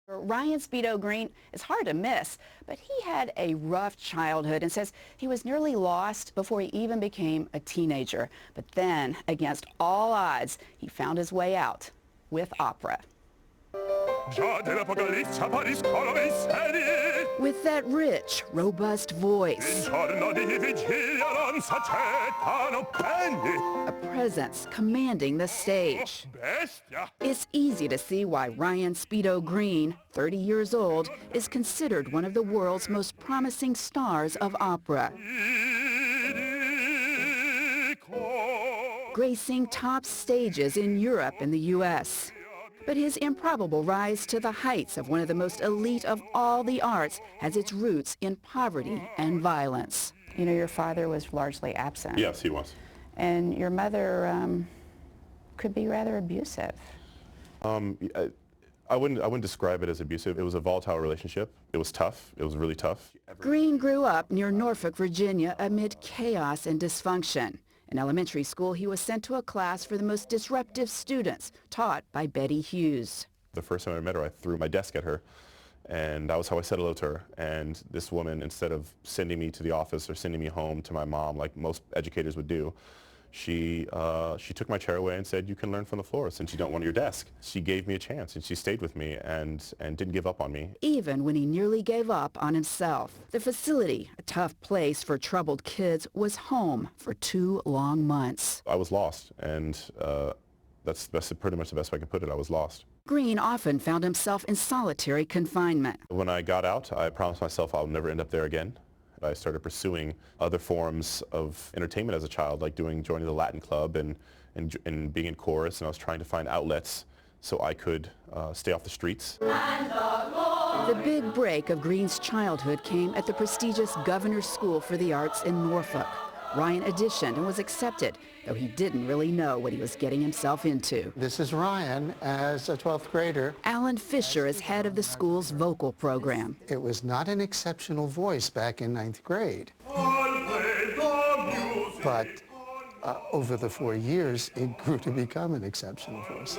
Ryan Speedo Green is hard to miss, but he had a rough childhood and says he was nearly lost before he even became a teenager. But then, against all odds, he found his way out with opera. With that rich, robust voice, a presence commanding the stage. It's easy to see why Ryan Speedo Green, 30 years old, is considered one of the world's most promising stars of opera. Gracing top stages in Europe and the U.S. But his improbable rise to the heights of one of the most elite of all the arts has its roots in poverty and violence. You know, your father was largely absent. Yes, he was. And your mother could be rather abusive. I wouldn't describe it as abusive. It was a volatile relationship. It was tough. It was really tough. Green grew up near Norfolk, Virginia, amid chaos and dysfunction. In elementary school, he was sent to a class for the most disruptive students, taught by Betty Hughes. The first time I met her, I threw my desk at her, and that was how I said hello to her. And this woman, instead of sending me to the office or sending me home to my mom, like most educators would do, she took my chair away and said, "You can learn from the floor since you don't want your desk." She gave me a chance, and she stayed with me and didn't give up on me. Even when he nearly gave up on himself. The facility, a tough place for troubled kids, was home for 2 long months. I was lost, and that's pretty much the best way I can put it. I was lost. Green often found himself in solitary confinement. When I got out, I promised myself I'll never end up there again. I started pursuing other forms of entertainment as a child, like joining the Latin club and being in chorus, and I was trying to find outlets so I could stay off the streets. The big break of Green's childhood came at the prestigious Governor's School for the Arts in Norfolk. Ryan auditioned and was accepted, though he didn't really know what he was getting himself into. This is Ryan as a 12th grader. Alan Fisher is head of the school's vocal program. It was not an exceptional voice back in 9th grade. But over the 4 years, it grew to become an exceptional voice.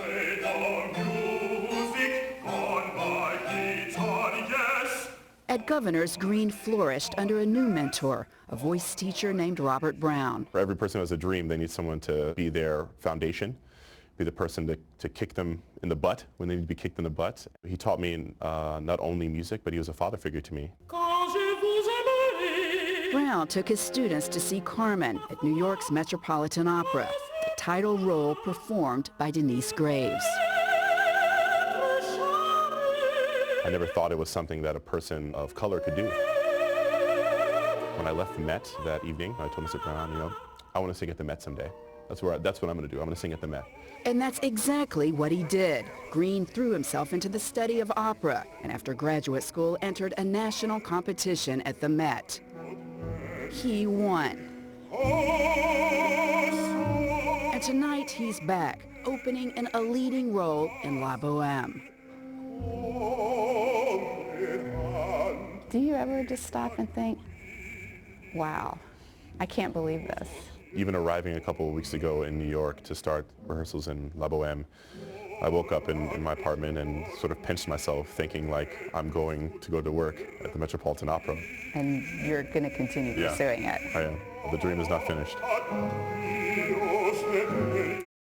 At Governor's, Green flourished under a new mentor, a voice teacher named Robert Brown. For every person who has a dream, they need someone to be their foundation, be the person to kick them in the butt when they need to be kicked in the butt. He taught me not only music, but he was a father figure to me. Brown took his students to see Carmen at New York's Metropolitan Opera, the title role performed by Denise Graves. I never thought it was something that a person of color could do. When I left the Met that evening, I told Mr. Brown, I want to sing at the Met someday. That's what I'm going to do. I'm going to sing at the Met. And that's exactly what he did. Green threw himself into the study of opera, and after graduate school entered a national competition at the Met. He won. And tonight he's back, opening a leading role in La Bohème. Do you ever just stop and think, wow, I can't believe this? Even arriving a couple of weeks ago in New York to start rehearsals in La Bohème, I woke up in my apartment and sort of pinched myself thinking like I'm going to go to work at the Metropolitan Opera. And you're going to continue pursuing it? I am. The dream is not finished.